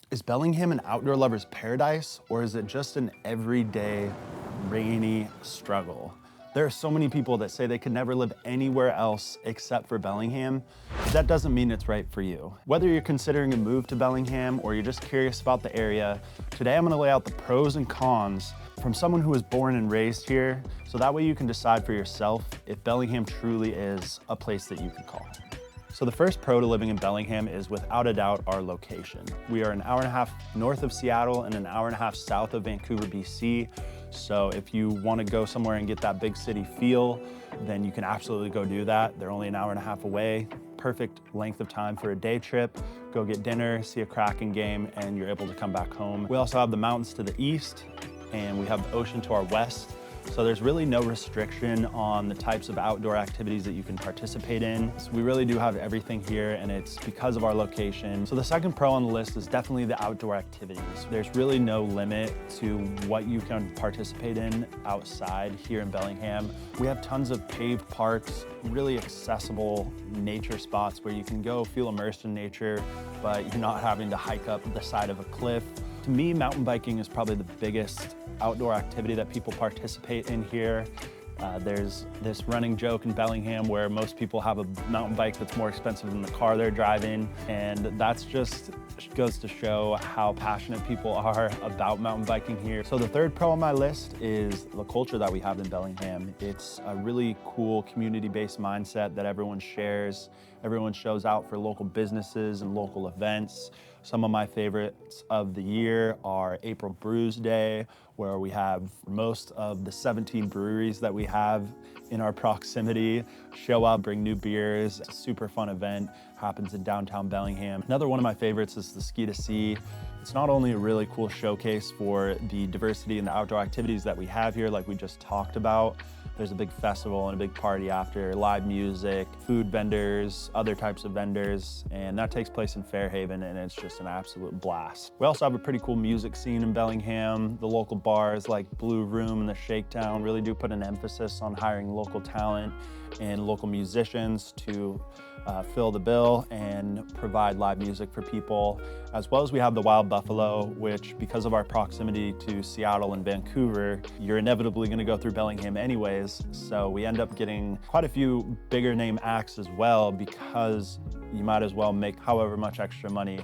Is Bellingham an outdoor lover's paradise, or is it just an everyday rainy struggle? There are so many people that say they could never live anywhere else except for Bellingham, but that doesn't mean it's right for you. Whether you're considering a move to Bellingham or you're just curious about the area, today I'm gonna lay out the pros and cons from someone who was born and raised here, so that way you can decide for yourself if Bellingham truly is a place that you can call home. So the first pro to living in Bellingham is without a doubt our location. We are an hour and a half north of Seattle and an hour and a half south of Vancouver, BC. So if you want to go somewhere and get that big city feel, then you can absolutely go do that. They're only an hour and a half away. Perfect length of time for a day trip. Go get dinner, see a Kraken game, and you're able to come back home. We also have the mountains to the east, and we have the ocean to our west. So there's really no restriction on the types of outdoor activities that you can participate in. So we really do have everything here, and it's because of our location. So the second pro on the list is definitely the outdoor activities. There's really no limit to what you can participate in outside here in Bellingham. We have tons of paved parks, really accessible nature spots where you can go feel immersed in nature, but you're not having to hike up the side of a cliff. To me, mountain biking is probably the biggest outdoor activity that people participate in here. There's this running joke in Bellingham where most people have a mountain bike that's more expensive than the car they're driving, and that's just goes to show how passionate people are about mountain biking here. So the third pro on my list is the culture that we have in Bellingham. It's a really cool community-based mindset that everyone shares. Everyone shows out for local businesses and local events. Some of my favorites of the year are April Brews Day, where we have most of the 17 breweries that we have in our proximity show up, bring new beers. It's a super fun event, happens in downtown Bellingham. Another one of my favorites is the Ski to Sea. It's not only a really cool showcase for the diversity and the outdoor activities that we have here, like we just talked about. There's a big festival and a big party after, live music, food vendors, other types of vendors, and that takes place in Fairhaven, and it's just an absolute blast. We also have a pretty cool music scene in Bellingham. The local bars like Blue Room and the Shakedown really do put an emphasis on hiring local talent and local musicians to fill the bill and provide live music for people. As well as we have the Wild Buffalo, which because of our proximity to Seattle and Vancouver, you're inevitably gonna go through Bellingham anyways. So we end up getting quite a few bigger name acts as well, because you might as well make however much extra money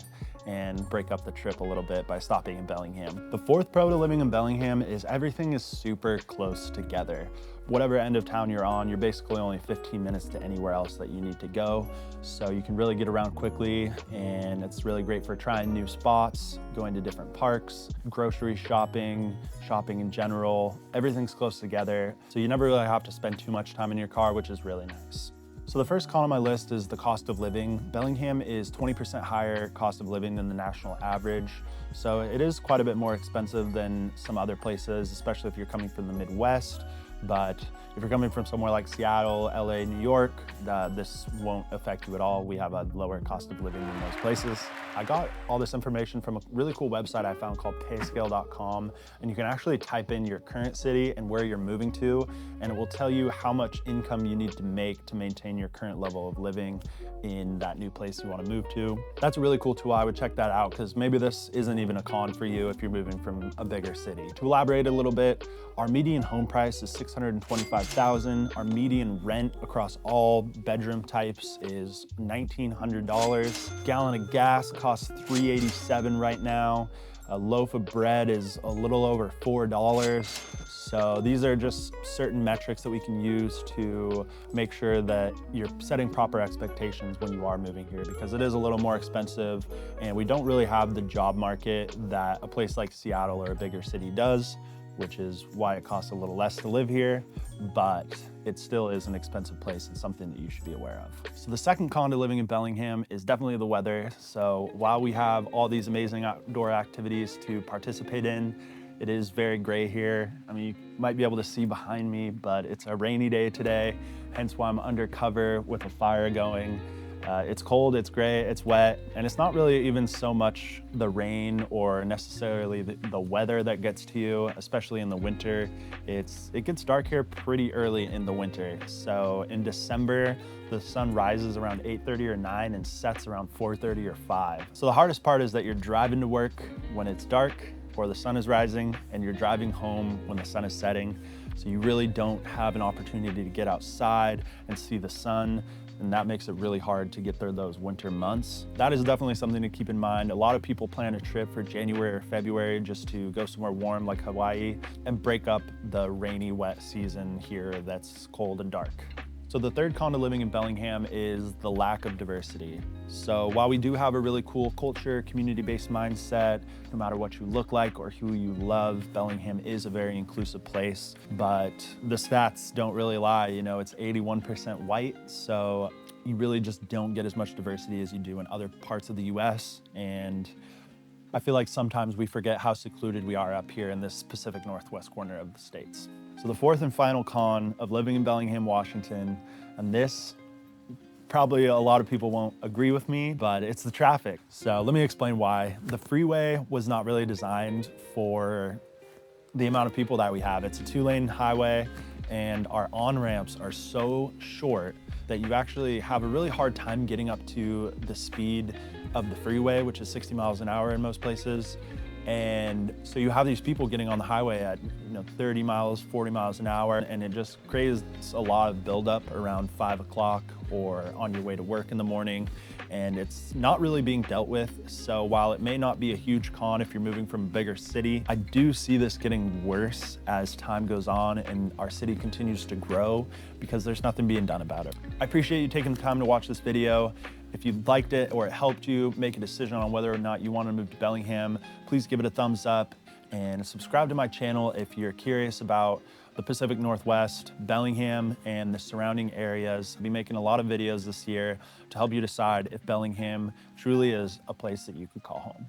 and break up the trip a little bit by stopping in Bellingham. The fourth pro to living in Bellingham is everything is super close together. Whatever end of town you're on, you're basically only 15 minutes to anywhere else that you need to go. So you can really get around quickly, and it's really great for trying new spots, going to different parks, grocery shopping, shopping in general. Everything's close together. So you never really have to spend too much time in your car, which is really nice. So the first con on my list is the cost of living. Bellingham is 20% higher cost of living than the national average. So it is quite a bit more expensive than some other places, especially if you're coming from the Midwest. But if you're coming from somewhere like Seattle, LA, New York, this won't affect you at all. We have a lower cost of living in those places. I got all this information from a really cool website I found called payscale.com, and you can actually type in your current city and where you're moving to, and it will tell you how much income you need to make to maintain your current level of living in that new place you want to move to. That's a really cool tool. I would check that out, because maybe this isn't even a con for you if you're moving from a bigger city. To elaborate a little bit, our median home price is $625,000. Our median rent across all bedroom types is $1,900. Gallon of gas costs $3.87 right now. A loaf of bread is a little over $4. So these are just certain metrics that we can use to make sure that you're setting proper expectations when you are moving here, because it is a little more expensive, and we don't really have the job market that a place like Seattle or a bigger city does, which is why it costs a little less to live here, but it still is an expensive place and something that you should be aware of. So the second con to living in Bellingham is definitely the weather. So while we have all these amazing outdoor activities to participate in, it is very gray here. I mean, you might be able to see behind me, but it's a rainy day today, hence why I'm undercover with a fire going. It's cold, it's gray, it's wet, and it's not really even so much the rain or necessarily the weather that gets to you, especially in the winter. It gets dark here pretty early in the winter. So in December, the sun rises around 8:30 or 9 and sets around 4:30 or 5. So the hardest part is that you're driving to work when it's dark or the sun is rising, and you're driving home when the sun is setting. So you really don't have an opportunity to get outside and see the sun, and that makes it really hard to get through those winter months. That is definitely something to keep in mind. A lot of people plan a trip for January or February just to go somewhere warm like Hawaii and break up the rainy, wet season here that's cold and dark. So the third con to living in Bellingham is the lack of diversity. So while we do have a really cool culture, community-based mindset, no matter what you look like or who you love, Bellingham is a very inclusive place, but the stats don't really lie. You know, it's 81% white, so you really just don't get as much diversity as you do in other parts of the US. And I feel like sometimes we forget how secluded we are up here in this Pacific Northwest corner of the States. So the fourth and final con of living in Bellingham, Washington, and this, probably a lot of people won't agree with me, but it's the traffic. So let me explain why. The freeway was not really designed for the amount of people that we have. It's a 2-lane highway, and our on-ramps are so short that you actually have a really hard time getting up to the speed of the freeway, which is 60 miles an hour in most places. And so you have these people getting on the highway at 30 miles, 40 miles an hour, and it just creates a lot of buildup around 5 o'clock or on your way to work in the morning, and it's not really being dealt with. So while it may not be a huge con if you're moving from a bigger city, I do see this getting worse as time goes on and our city continues to grow because there's nothing being done about it. I appreciate you taking the time to watch this video. If you liked it or it helped you make a decision on whether or not you want to move to Bellingham, please give it a thumbs up and subscribe to my channel if you're curious about the Pacific Northwest, Bellingham, and the surrounding areas. I'll be making a lot of videos this year to help you decide if Bellingham truly is a place that you could call home.